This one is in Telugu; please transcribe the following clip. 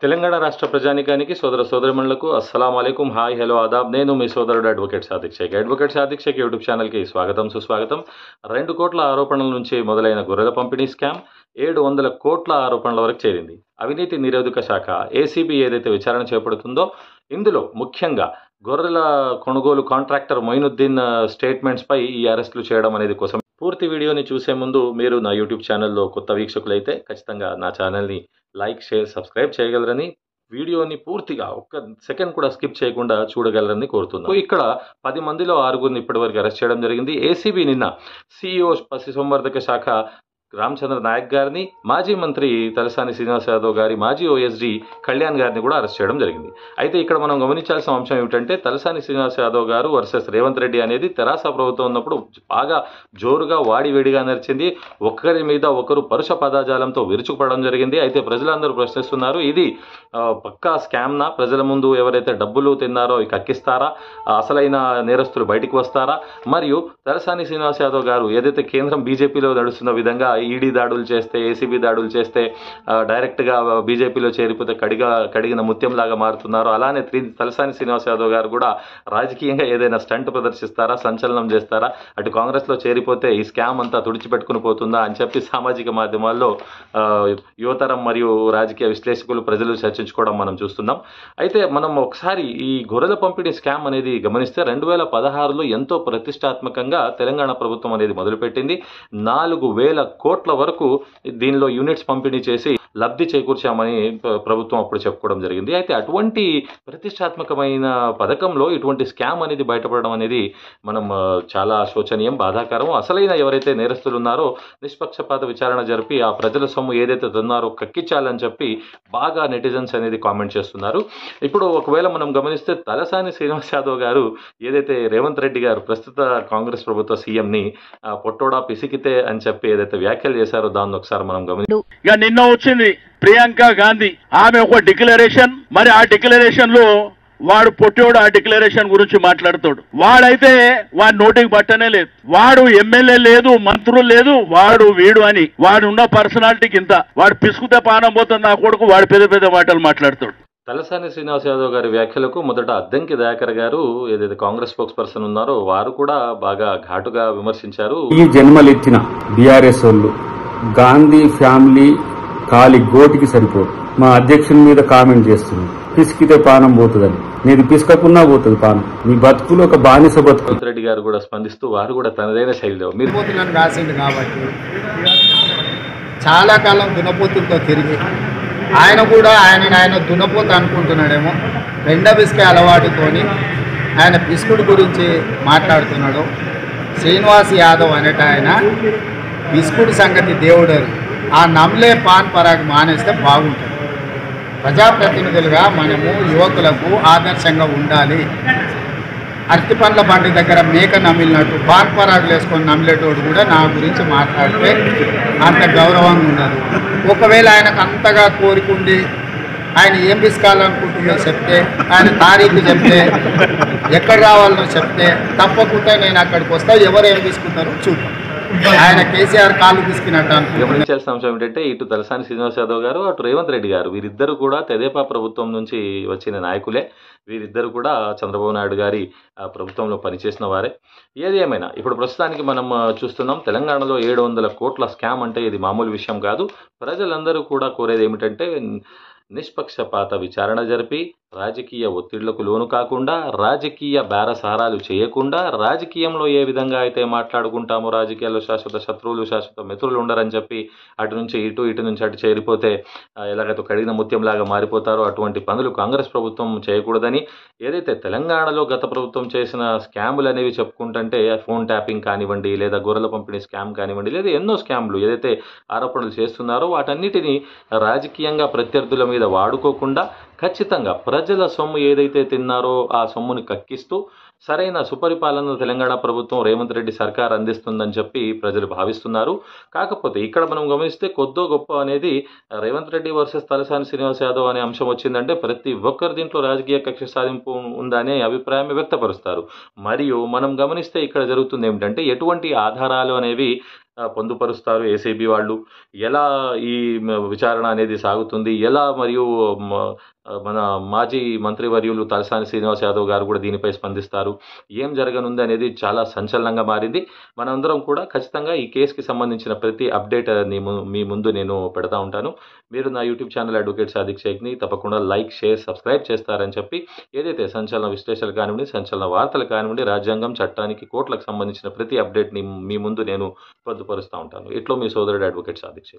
తెలంగాణ రాష్ట్ర ప్రజానికానికి సోదర సోదరిమణులకు అస్సలాం అలైకుం, హాయ్, హలో, ఆదాబ్. నేను మీ సోదరుడు advocate Sadiq Shaikh. Advocate Sadiq Shaikh YouTube ఛానల్కి స్వాగతం, సుస్వాగతం. 2 కోట్ల ఆరోపణల నుంచి మొదలైన గొర్రెల పంపిణీ స్కామ్ 700 కోట్ల ఆరోపణల వరకు చేరింది. అవినీతి నిరోధక శాఖ ఏసీబీ ఏదైతే విచారణ చేపడుతుందో ఇందులో ముఖ్యంగా గొర్రెల కొనుగోలు కాంట్రాక్టర్ మొయినుద్దీన్ స్టేట్మెంట్స్పై ఈ అరెస్టులు చేయడం అనేది కోసం. పూర్తి వీడియోని చూసే ముందు మీరు నా యూట్యూబ్ ఛానల్లో కొత్త వీక్షకులైతే ఖచ్చితంగా నా ఛానల్ని లైక్, షేర్, సబ్స్క్రైబ్ చేయగలరని, వీడియోని పూర్తిగా ఒక్క సెకండ్ కూడా స్కిప్ చేయకుండా చూడగలరని కోరుతున్నాను. ఇక్కడ 10 మందిలో 6గురిని ఇప్పటివరకు అరెస్ట్ చేయడం జరిగింది. ఏసీబీ నిన్న సిఇఓ పశుసంవర్ధక శాఖ రామచంద్ర నాయక్ గారిని, మాజీ మంత్రి తలసాని శ్రీనివాస్ యాదవ్ గారి, మాజీ ఓఎస్డీ కళ్యాణ్ గారిని కూడా అరెస్ట్ చేయడం జరిగింది. అయితే ఇక్కడ మనం గమనించాల్సిన అంశం ఏమిటంటే, తలసాని శ్రీనివాస్ యాదవ్ గారు వర్సెస్ రేవంత్ రెడ్డి అనేది తెరాస ప్రభుత్వం ఉన్నప్పుడు బాగా జోరుగా వాడివేడిగా నడిచింది. ఒకరి మీద ఒకరు పరుష పదాజాలంతో విరుచుకుపడడం జరిగింది. అయితే ప్రజలందరూ ప్రశ్నిస్తున్నారు, ఇది పక్కా స్కామ్నా? ప్రజల ముందు ఎవరైతే డబ్బులు తిన్నారో కక్కిస్తారా? అసలైన నేరస్తులు బయటికి వస్తారా? మరియు తలసాని శ్రీనివాస్ యాదవ్ గారు ఏదైతే కేంద్రం బీజేపీలో నడుస్తున్న విధంగా ఈడీ దాడులు చేస్తే, ఏసీబీ దాడులు చేస్తే డైరెక్ట్గా బీజేపీలో చేరిపోతే కడిగిన ముత్యంలాగా మారుతున్నారు. అలానే తలసాని శ్రీనివాస్ యాదవ్ గారు కూడా రాజకీయంగా ఏదైనా స్టంట్ ప్రదర్శిస్తారా, సంచలనం చేస్తారా, అటు కాంగ్రెస్లో చేరిపోతే ఈ స్కామ్ అంతా తుడిచిపెట్టుకుని పోతుందా అని చెప్పి సామాజిక మాధ్యమాల్లో యువతరం మరియు రాజకీయ విశ్లేషకులు, ప్రజలు చర్చించుకోవడం మనం చూస్తున్నాం. అయితే మనం ఒకసారి ఈ గొర్రెల పంపిణీ స్కామ్ అనేది గమనిస్తే 2016లో ఎంతో ప్రతిష్టాత్మకంగా తెలంగాణ ప్రభుత్వం అనేది మొదలుపెట్టింది. 4,000 కోట్ల వరకు దీనిలో యూనిట్స్ పంపిణీ చేసి లబ్ధి చేకూర్చామని ప్రభుత్వం అప్పుడు చెప్పుకోవడం జరిగింది. అయితే అటువంటి ప్రతిష్టాత్మకమైన పథకంలో ఇటువంటి స్కామ్ అనేది బయటపడడం అనేది మనం చాలా శోచనీయం, బాధాకరం. అసలైన ఎవరైతే నేరస్తులు ఉన్నారో నిష్పక్షపాత విచారణ జరిపి ఆ ప్రజల సొమ్ము ఏదైతే తిన్నారో కక్కించాలని చెప్పి బాగా నెటిజన్స్ అనేది కామెంట్ చేస్తున్నారు. ఇప్పుడు ఒకవేళ మనం గమనిస్తే తలసాని శ్రీనివాస్ యాదవ్ గారు ఏదైతే రేవంత్ రెడ్డి గారు ప్రస్తుత కాంగ్రెస్ ప్రభుత్వ సీఎంని పొట్టోడా పిసికితే అని చెప్పి ఏదైతే వ్యాఖ్యలు చేశారో దాన్ని ఒకసారి మనం ఇక నిన్న వచ్చింది ప్రియాంక గాంధీ, ఆమె ఒక డిక్లరేషన్, మరి ఆ డిక్లరేషన్ లో వాడు పొట్టోడు ఆ డిక్లరేషన్ గురించి మాట్లాడుతాడు. వాడైతే వాడి నోటికి పట్టనే లేదు. వాడు ఎమ్మెల్యే లేదు, మంత్రులు లేదు, వాడు వీడు అని వాడున్న పర్సనాలిటీకి ఇంత. వాడు పిసుకుతే పానం పోతుంది నా కొడుకు, వాడు పెద్ద పెద్ద మాటలు మాట్లాడుతాడు. తలసాని శ్రీనివాస్ యాదవ్ గారి వ్యాఖ్యలకు మొదట అద్దంకి దయాకర్ గారు ఏదైతే కాంగ్రెస్ స్పోక్స్ పర్సన్ ఉన్నారో వారు కూడా బాగా ఘాటుగా విమర్శించారు. ఈ జన్మలెత్తిన బీఆర్ఎస్ వాళ్ళు గాంధీ ఫ్యామిలీ కాలి గోటికి సరిపోదు. మా అధ్యక్షుని మీద కామెంట్ చేస్తుంది, పిసికితే పానం పోతుందని. నీది పిసుకకున్నా పోతుంది పానం, నీ బతుకులు ఒక బానిస బతుకు. రెడ్డి గారు కూడా స్పందిస్తూ వారు కూడా తనదైన శైలిలో మీరు రాసింది కాబట్టి చాలా కాలం దునపోతులతో తిరిగి ఆయన కూడా ఆయన దునపోతు అనుకుంటున్నాడేమో. రెండో పిసికే అలవాటుతోని ఆయన పిసుకుడు గురించి మాట్లాడుతున్నాడు. శ్రీనివాస్ యాదవ్ అనేట ఆయన పిసుకుడు సంగతి దేవుడు, ఆ నమ్లే పాన్ పరాగ్ మానేస్తే బాగుంటుంది. ప్రజాప్రతినిధులుగా మనము యువకులకు ఆదర్శంగా ఉండాలి. అరటి పండ్ల బండి దగ్గర మేక నమిలినట్టు పాన్ పరాగులు వేసుకొని నమిలేటోడు కూడా నా గురించి మాట్లాడితే అంత గౌరవంగా ఉండదు. ఒకవేళ ఆయనకు అంతగా కోరికుండి ఆయన ఏం పిసుకాలనుకుంటుందో చెప్తే, ఆయన తారీఖు చెప్తే, ఎక్కడ రావాలనో చెప్తే తప్పకుండా నేను అక్కడికి వస్తా. ఎవరు ఏం తీసుకుంటారో చూద్దాం. ఆయన కేసీఆర్ కాళ్ళు తీసుకున్నట్టు గమనించాల్సిన అంశం ఏంటంటే, ఇటు తలసాని శ్రీనివాస్ యాదవ్ గారు, అటు రేవంత్ రెడ్డి గారు, వీరిద్దరు కూడా తెదేపా ప్రభుత్వం నుంచి వచ్చిన నాయకులే. వీరిద్దరు కూడా చంద్రబాబు నాయుడు గారి ప్రభుత్వంలో పనిచేసిన వారే. ఏది ఏమైనా ఇప్పుడు ప్రస్తుతానికి మనం చూస్తున్నాం, తెలంగాణలో 700 కోట్ల స్కామ్ అంటే ఇది మామూలు విషయం కాదు. ప్రజలందరూ కూడా కోరేది ఏమిటంటే నిష్పక్షపాత విచారణ జరిపి రాజకీయ ఒత్తిళ్లకు లోను కాకుండా, రాజకీయ బేరసారాలు చేయకుండా, రాజకీయంలో ఏ విధంగా అయితే మాట్లాడుకుంటామో రాజకీయాల్లో శాశ్వత శత్రువులు, శాశ్వత మిత్రులు ఉండరని చెప్పి అటు నుంచి ఇటు, ఇటు నుంచి అటు చేరిపోతే ఎలాగైతే కడిగిన ముత్యంలాగా మారిపోతారో అటువంటి పనులు కాంగ్రెస్ ప్రభుత్వం చేయకూడదని, ఏదైతే తెలంగాణలో గత ప్రభుత్వం చేసిన స్కాములు అనేవి చెప్పుకుంటుంటే ఫోన్ ట్యాపింగ్ కానివ్వండి, లేదా గొర్రెల పంపిణీ స్కామ్ కానివ్వండి, లేదా ఎన్నో స్కామ్లు ఏదైతే ఆరోపణలు చేస్తున్నారో వాటన్నిటినీ రాజకీయంగా ప్రత్యర్థుల మీద వాడుకోకుండా ఖచ్చితంగా ప్రజల సొమ్ము ఏదైతే తిన్నారో ఆ సొమ్ముని కక్కిస్తూ సరైన సుపరిపాలన తెలంగాణ ప్రభుత్వం, రేవంత్ రెడ్డి సర్కార్ అందిస్తుందని చెప్పి ప్రజలు భావిస్తున్నారు. కాకపోతే ఇక్కడ మనం గమనిస్తే కొద్దో గొప్ప అనేది రేవంత్ రెడ్డి వర్సెస్ తలసాని శ్రీనివాస్ యాదవ్ అనే అంశం వచ్చిందంటే ప్రతి ఒక్కరు దీంట్లో రాజకీయ కక్ష సాధింపు ఉందనే అభిప్రాయం వ్యక్తపరుస్తారు. మరియు మనం గమనిస్తే ఇక్కడ జరుగుతుంది ఏమిటంటే ఎటువంటి ఆధారాలు అనేవి పొందుపరుస్తారు ఏసీబీ వాళ్ళు, ఎలా ఈ విచారణ అనేది సాగుతుంది, ఎలా మరియు మన మాజీ మంత్రివర్యులు తలసాని శ్రీనివాస్ యాదవ్ గారు కూడా దీనిపై స్పందిస్తారు, ఏం జరగనుంది అనేది చాలా సంచలనంగా మారింది. మనందరం కూడా ఖచ్చితంగా ఈ కేసుకి సంబంధించిన ప్రతి అప్డేట్ మీ ముందు నేను పెడతా ఉంటాను. మీరు నా యూట్యూబ్ ఛానల్ అడ్వకేట్ సాదిక్ షేక్ని తప్పకుండా లైక్, షేర్, సబ్స్క్రైబ్ చేస్తారని చెప్పి, ఏదైతే సంచలన విశ్లేషణలు కానివ్వండి, సంచలన వార్తలు కానివ్వండి, రాజ్యాంగం, చట్టానికి, కోర్టులకు సంబంధించిన ప్రతి అప్డేట్ని మీ ముందు నేను పొందుపరుస్తూ ఉంటాను. ఇట్లో మీ సోదరుడు అడ్వకేట్ సాదిక్ షేక్.